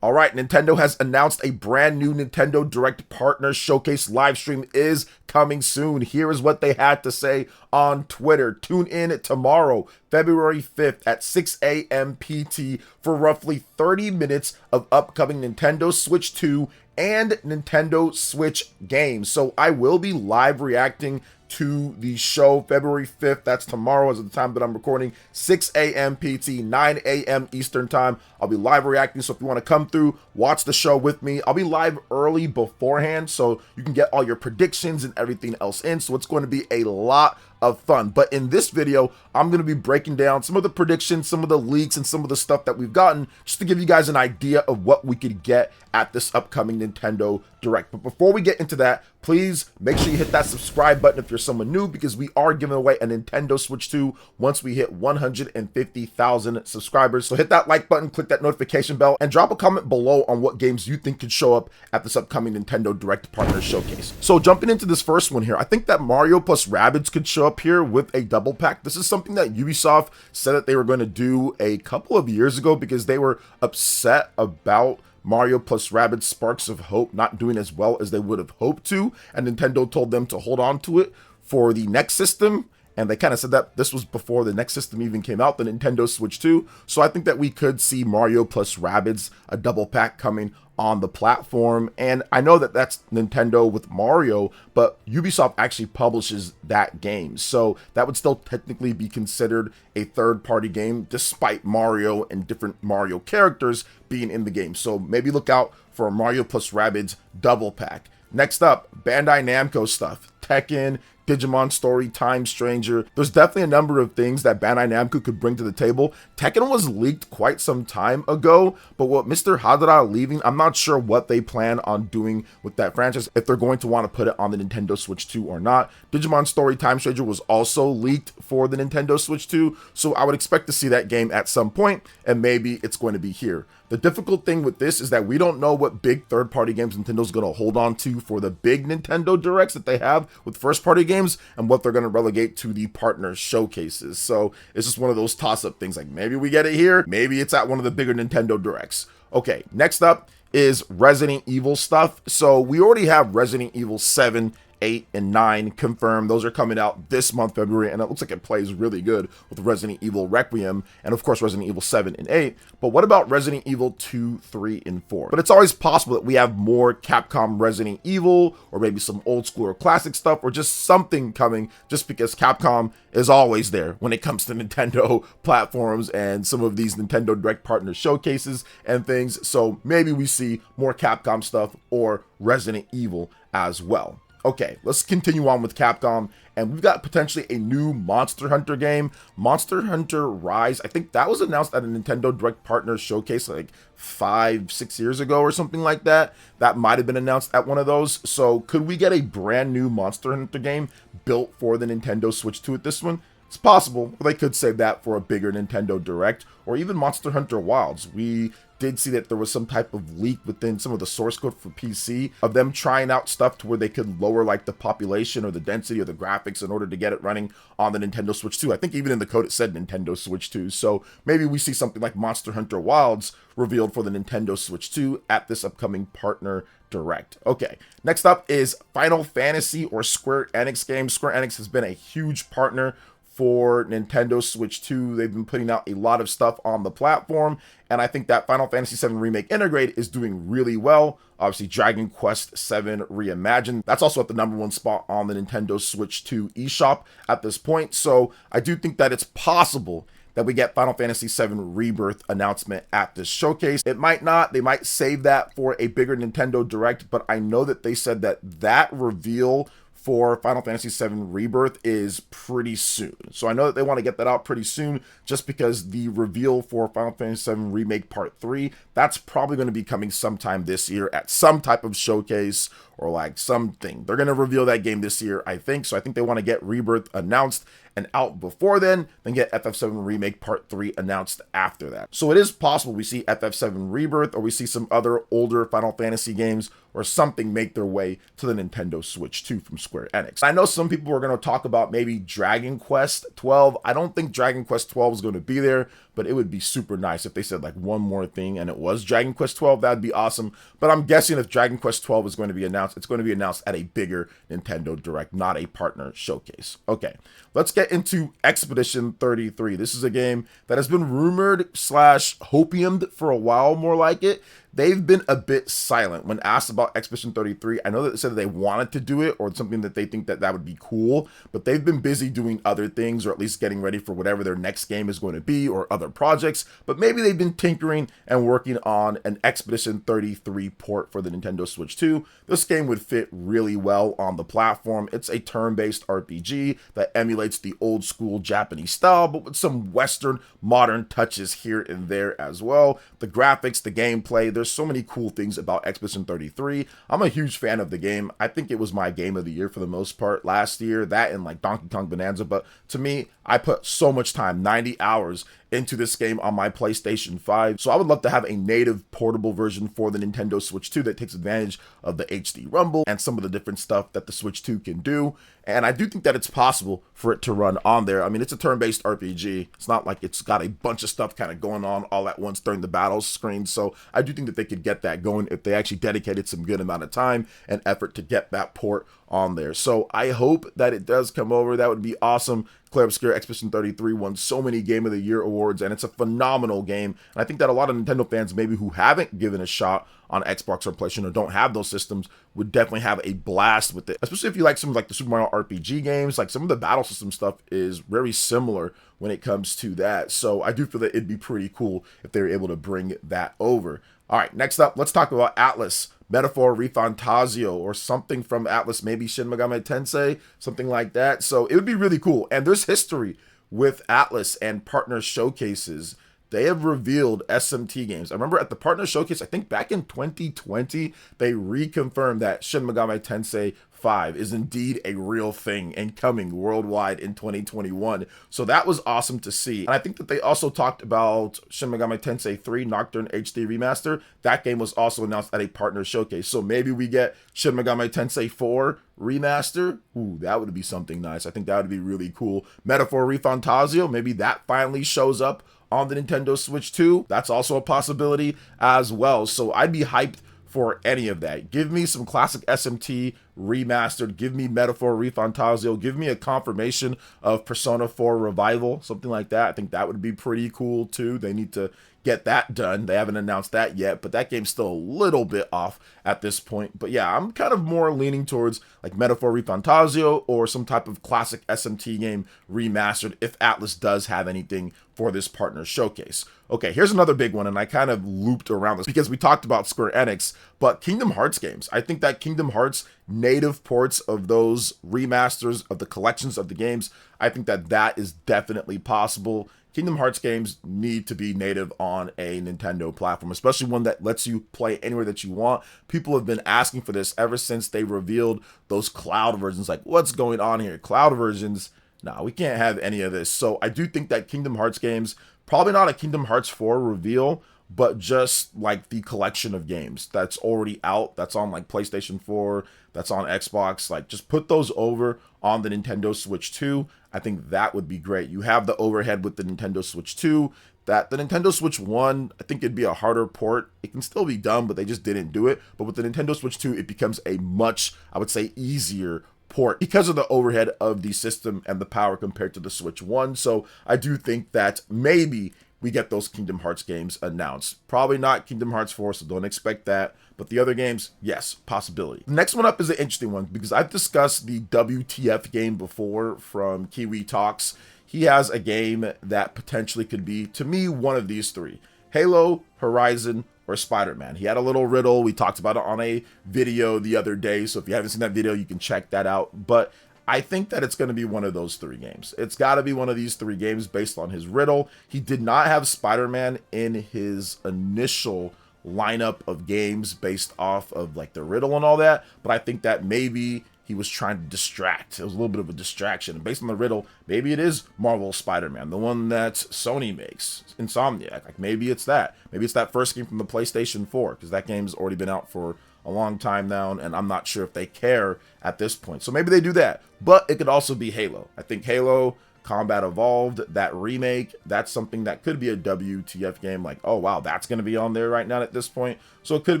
All right, Nintendo has announced a brand new Nintendo Direct Partner Showcase live stream is coming soon. Here is what they had to say on Twitter. Tune in tomorrow, February 5th at 6 a.m. PT for roughly 30 minutes of upcoming Nintendo Switch 2 and Nintendo Switch games. So I will be live reacting to the show February 5th. That's tomorrow as of the time that I'm recording, 6 a.m. PT, 9 a.m. Eastern time. I'll be live reacting, so if you want to come through, watch the show with me. I'll be live early beforehand, so you can get all your predictions and everything else in, so it's going to be a lot of fun. But in this video, I'm going to be breaking down some of the predictions, some of the leaks, and some of the stuff that we've gotten, just to give you guys an idea of what we could get at this upcoming Nintendo Direct. But before we get into that, please make sure you hit that subscribe button if you're someone new, because we are giving away a Nintendo Switch 2 once we hit 150,000 subscribers. So hit that like button, click that notification bell, and drop a comment below on what games you think could show up at this upcoming Nintendo Direct Partner Showcase. So jumping into this first one here, I think that Mario plus Rabbids could show up here with a double pack. This is something that Ubisoft said that they were going to do a couple of years ago because they were upset about Mario plus Rabbids Sparks of Hope not doing as well as they would have hoped to, and Nintendo told them to hold on to it for the next system. And they kind of said that this was before the next system even came out, the Nintendo Switch 2. So I think that we could see Mario plus Rabbids, a double pack coming on the platform. And I know that that's Nintendo with Mario, but Ubisoft actually publishes that game. So that would still technically be considered a third-party game, despite Mario and different Mario characters being in the game. So maybe look out for a Mario plus Rabbids double pack. Next up, Bandai Namco stuff. Tekken, Digimon Story, Time Stranger. There's definitely a number of things that Bandai Namco could bring to the table. Tekken was leaked quite some time ago, but with Mr. Hadara leaving, I'm not sure what they plan on doing with that franchise, if they're going to want to put it on the Nintendo Switch 2 or not. Digimon Story, Time Stranger was also leaked for the Nintendo Switch 2, so I would expect to see that game at some point, and maybe it's going to be here. The difficult thing with this is that we don't know what big third-party games Nintendo's going to hold on to for the big Nintendo Directs that they have with first-party games, and what they're going to relegate to the partner showcases. So it's just one of those toss-up things, like maybe we get it here, maybe it's at one of the bigger Nintendo Directs. Okay, next up is Resident Evil stuff. So we already have Resident Evil 7, 8, and 9 confirmed. Those are coming out this month, February, and it looks like it plays really good with Resident Evil Requiem and, of course, Resident Evil 7 and 8. But what about Resident Evil 2, 3, and 4? But it's always possible that we have more Capcom Resident Evil, or maybe some old school or classic stuff, or just something coming, just because Capcom is always there when it comes to Nintendo platforms and some of these Nintendo Direct Partner showcases and things. So maybe we see more Capcom stuff or Resident Evil as well. Okay, let's continue on with Capcom, and we've got potentially a new Monster Hunter game, Monster Hunter Rise. I think that was announced at a Nintendo Direct Partner Showcase like 5-6 years ago or something like that. That might have been announced at one of those. So could we get a brand new Monster Hunter game built for the Nintendo Switch 2 at this one? It's possible, but they could save that for a bigger Nintendo Direct, or even Monster Hunter Wilds. We did see that there was some type of leak within some of the source code for PC of them trying out stuff to where they could lower like the population or the density or the graphics in order to get it running on the Nintendo Switch 2. I think even in the code it said Nintendo Switch 2. So maybe we see something like Monster Hunter Wilds revealed for the Nintendo Switch 2 at this upcoming partner Direct. Okay, next up is Final Fantasy or Square Enix games. Square Enix has been a huge partner for Nintendo Switch 2. They've been putting out a lot of stuff on the platform, and I think that Final Fantasy VII Remake Integrate is doing really well. Obviously, Dragon Quest VII Reimagined, that's also at the #1 spot on the Nintendo Switch 2 eShop at this point. So I do think that it's possible that we get Final Fantasy VII Rebirth announcement at this showcase. It might not. They might save that for a bigger Nintendo Direct, but I know that they said that that reveal for Final Fantasy VII Rebirth is pretty soon. So I know that they want to get that out pretty soon, just because the reveal for Final Fantasy VII Remake Part 3, that's probably going to be coming sometime this year at some type of showcase or like something. They're going to reveal that game this year, I think. So I think they want to get Rebirth announced and out before then get FF7 Remake Part 3 announced after that. So it is possible we see FF7 Rebirth, or we see some other older Final Fantasy games or something make their way to the Nintendo Switch 2 from Square Enix. I know some people are going to talk about maybe Dragon Quest 12. I don't think Dragon Quest 12 is going to be there, but it would be super nice if they said like one more thing and it was Dragon Quest 12. That'd be awesome. But I'm guessing if Dragon Quest 12 is going to be announced, it's going to be announced at a bigger Nintendo Direct, not a partner showcase. Okay, let's get into Expedition 33. This is a game that has been rumored slash hopiumed for a while, more like it. They've been a bit silent when asked about Expedition 33. I know that they said that they wanted to do it or something that they think that that would be cool, but they've been busy doing other things, or at least getting ready for whatever their next game is going to be, or other projects. But maybe they've been tinkering and working on an Expedition 33 port for the Nintendo Switch 2. This game would fit really well on the platform. It's a turn-based RPG that emulates the old school Japanese style, but with some Western modern touches here and there as well. The graphics, the gameplay, there's so many cool things about Expedition 33. I'm a huge fan of the game. I think it was my game of the year for the most part last year, that and like Donkey Kong Bonanza. But to me, I put so much time, 90 hours into this game on my PlayStation 5. So I would love to have a native portable version for the Nintendo Switch 2 that takes advantage of the HD Rumble and some of the different stuff that the Switch 2 can do. And I do think that it's possible for it to run on there. I mean, it's a turn-based RPG. It's not like it's got a bunch of stuff kind of going on all at once during the battle screen. So I do think that they could get that going if they actually dedicated some good amount of time and effort to get that port on there. So I hope that it does come over. That would be awesome. Clair Obscur Expedition 33 won so many Game of the Year awards, and it's a phenomenal game. And I think that a lot of Nintendo fans, maybe who haven't given a shot on Xbox or PlayStation or don't have those systems, would definitely have a blast with it. Especially if you like some of like the Super Mario RPG games, like some of the battle system stuff is very similar when it comes to that. So I do feel that it'd be pretty cool if they were able to bring that over. All right, next up, let's talk about ATLUS. Metaphor Refantasio, or something from ATLUS, maybe Shin Megami Tensei, something like that. So it would be really cool. And there's history with ATLUS and partner showcases. They have revealed SMT games. I remember at the partner showcase, I think back in 2020, they reconfirmed that Shin Megami Tensei 5 is indeed a real thing and coming worldwide in 2021. So that was awesome to see. And I think that they also talked about Shin Megami Tensei 3 Nocturne HD Remaster. That game was also announced at a partner showcase. So maybe we get Shin Megami Tensei 4 Remaster. Ooh, that would be something nice. I think that would be really cool. Metaphor Refantasio, maybe that finally shows up on the Nintendo Switch 2. That's also a possibility as well. So I'd be hyped for any of that. Give me some classic SMT remastered. Give me Metaphor Refantasio. Give me a confirmation of Persona 4 Revival, something like that. I think that would be pretty cool too. They need to get that done. They haven't announced that yet, but that game's still a little bit off at this point. But yeah, I'm kind of more leaning towards like Metaphor Refantasio or some type of classic SMT game remastered if ATLUS does have anything for this partner showcase. Okay, here's another big one, and I kind of looped around this because we talked about Square Enix, but Kingdom Hearts games. I think that Kingdom Hearts native ports of those remasters of the collections of the games, I think that that is definitely possible. Kingdom Hearts games need to be native on a Nintendo platform, especially one that lets you play anywhere that you want. People have been asking for this ever since they revealed those cloud versions. Like, what's going on here? Cloud versions? Nah, we can't have any of this. So I do think that Kingdom Hearts games, probably not a Kingdom Hearts 4 reveal, but just like the collection of games that's already out, that's on like PlayStation 4, that's on Xbox, like just put those over on the Nintendo Switch 2. I think that would be great. You have the overhead with the Nintendo Switch 2. That the Nintendo Switch 1, I think it'd be a harder port. It can still be done, but they just didn't do it. But with the Nintendo Switch 2, it becomes a much, I would say, easier port because of the overhead of the system and the power compared to the Switch 1. So I do think that maybe we get those Kingdom Hearts games announced. Probably not Kingdom Hearts 4, so don't expect that. But the other games, yes, possibility. The next one up is an interesting one because I've discussed the WTF game before from Kiwi Talks. He has a game that potentially could be, to me, one of these three: Halo, Horizon, or Spider-Man. He had a little riddle. We talked about it on a video the other day, so if you haven't seen that video, you can check that out. But I think that it's going to be one of those three games. It's got to be one of these three games based on his riddle. He did not have Spider-Man in his initial lineup of games based off of like the riddle and all that, but I think that maybe he was trying to distract. It was a little bit of a distraction. And based on the riddle, maybe it is Marvel Spider-Man, the one that Sony makes, Insomniac. Like maybe it's that. Maybe it's that first game from the PlayStation 4, because that game's already been out for a long time now, and I'm not sure if they care at this point. So maybe they do that. But it could also be Halo. I think Halo Combat Evolved, that remake, that's something that could be a WTF game. Like, oh wow, that's going to be on there right now at this point. So it could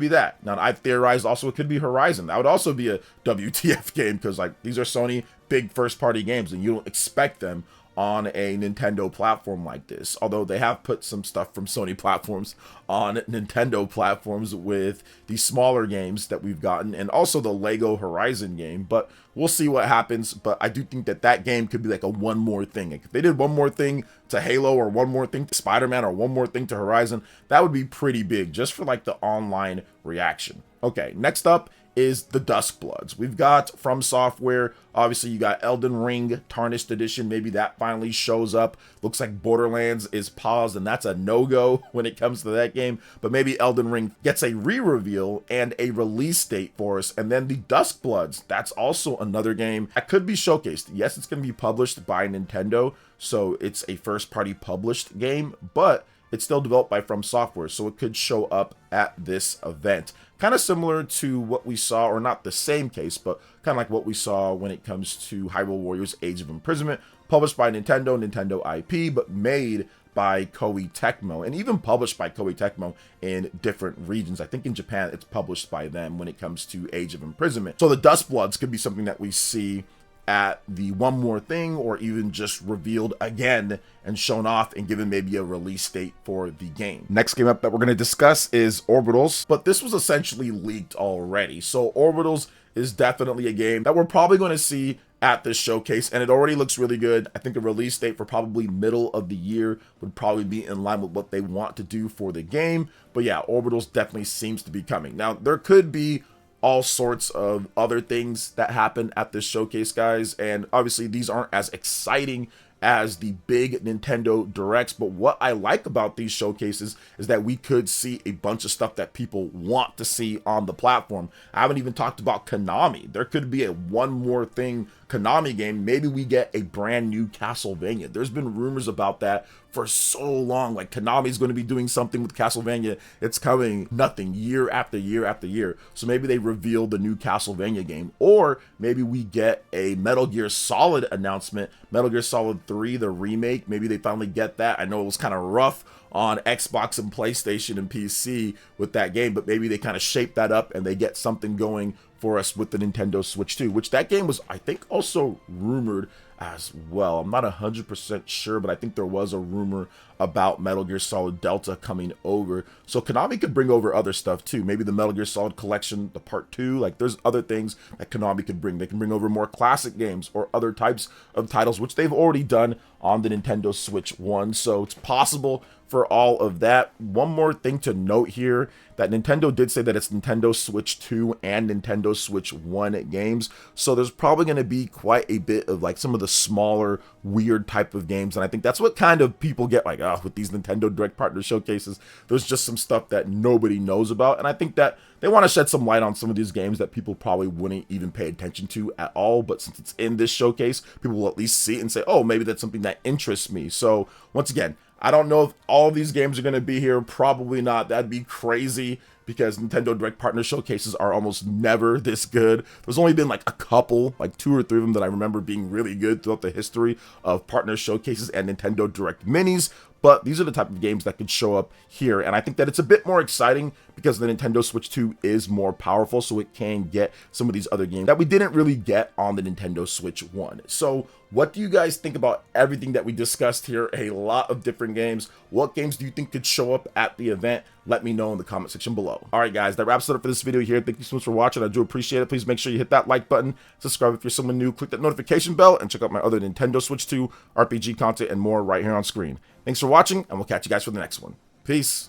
be that. Now, I've theorized also it could be Horizon. That would also be a WTF game, because like these are Sony big first-party games, and you don't expect them on a Nintendo platform like this. Although they have put some stuff from Sony platforms on Nintendo platforms with the smaller games that we've gotten, and also the Lego Horizon game. But we'll see what happens. But I do think that that game could be like a one more thing. Like if they did one more thing to Halo, or one more thing to Spider-Man, or one more thing to Horizon, that would be pretty big just for like the online reaction. Okay, next up is the Duskbloods. We've got From Software. Obviously, you got Elden Ring Tarnished Edition. Maybe that finally shows up. Looks like Borderlands is paused, and that's a no-go when it comes to that game. But maybe Elden Ring gets a re-reveal and a release date for us. And then the Duskbloods, that's also another game that could be showcased. Yes, it's going to be published by Nintendo, so it's a first-party published game, but it's still developed by From Software, so it could show up at this event. Kind of similar to what we saw, or not the same case, but kind of like what we saw when it comes to Hyrule Warriors Age of Imprisonment, published by Nintendo IP, but made by Koei Tecmo, and even published by Koei Tecmo in different regions. I think in Japan, it's published by them when it comes to Age of Imprisonment. So the Duskbloods could be something that we see at the one more thing, or even just revealed again and shown off and given maybe a release date for the game. Next game up that we're going to discuss is Orbitals, but this was essentially leaked already. So Orbitals is definitely a game that we're probably going to see at this showcase, and it already looks really good. I think a release date for probably middle of the year would probably be in line with what they want to do for the game. But yeah, Orbitals definitely seems to be coming. Now, there could be all sorts of other things that happen at this showcase, guys, and obviously these aren't as exciting as the big Nintendo Directs, but what I like about these showcases is that we could see a bunch of stuff that people want to see on the platform. I haven't even talked about Konami. There could be a one more thing Konami game. Maybe we get a brand new Castlevania. There's been rumors about that for so long. Like Konami's going to be doing something with Castlevania. It's coming, nothing, year after year after year. So maybe they reveal the new Castlevania game, or maybe we get a Metal Gear Solid announcement. Metal Gear Solid 3, the remake. Maybe they finally get that. I know it was kind of rough on Xbox and PlayStation and PC with that game, but maybe they kind of shape that up and they get something going for us with the Nintendo Switch 2, which that game was, I think, also rumored as well. I'm not 100% sure, but I think there was a rumor about Metal Gear Solid Delta coming over. So Konami could bring over other stuff too. Maybe the Metal Gear Solid Collection, the Part 2. Like there's other things that Konami could bring. They can bring over more classic games or other types of titles, which they've already done on the Nintendo Switch 1. So it's possible for all of that. One more thing to note here, that Nintendo did say that it's Nintendo Switch 2 and Nintendo Switch 1 games. So there's probably going to be quite a bit of like some of the smaller, weird type of games. And I think that's what kind of people get like, oh, with these Nintendo Direct Partner showcases, there's just some stuff that nobody knows about. And I think that they want to shed some light on some of these games that people probably wouldn't even pay attention to at all. But since it's in this showcase, people will at least see it and say, oh, maybe that's something that interests me. So once again, I don't know if all of these games are going to be here. Probably not. That'd be crazy, because Nintendo Direct Partner showcases are almost never this good. There's only been like a couple, like 2 or 3 of them that I remember being really good throughout the history of partner showcases and Nintendo Direct Minis. But these are the type of games that could show up here. And I think that it's a bit more exciting because the Nintendo Switch 2 is more powerful, so it can get some of these other games that we didn't really get on the Nintendo Switch 1. So what do you guys think about everything that we discussed here? A lot of different games. What games do you think could show up at the event? Let me know in the comment section below. All right, guys, that wraps it up for this video here. Thank you so much for watching. I do appreciate it. Please make sure you hit that like button, subscribe if you're someone new, click that notification bell, and check out my other Nintendo Switch 2 RPG content and more right here on screen. Thanks for watching, and we'll catch you guys for the next one. Peace.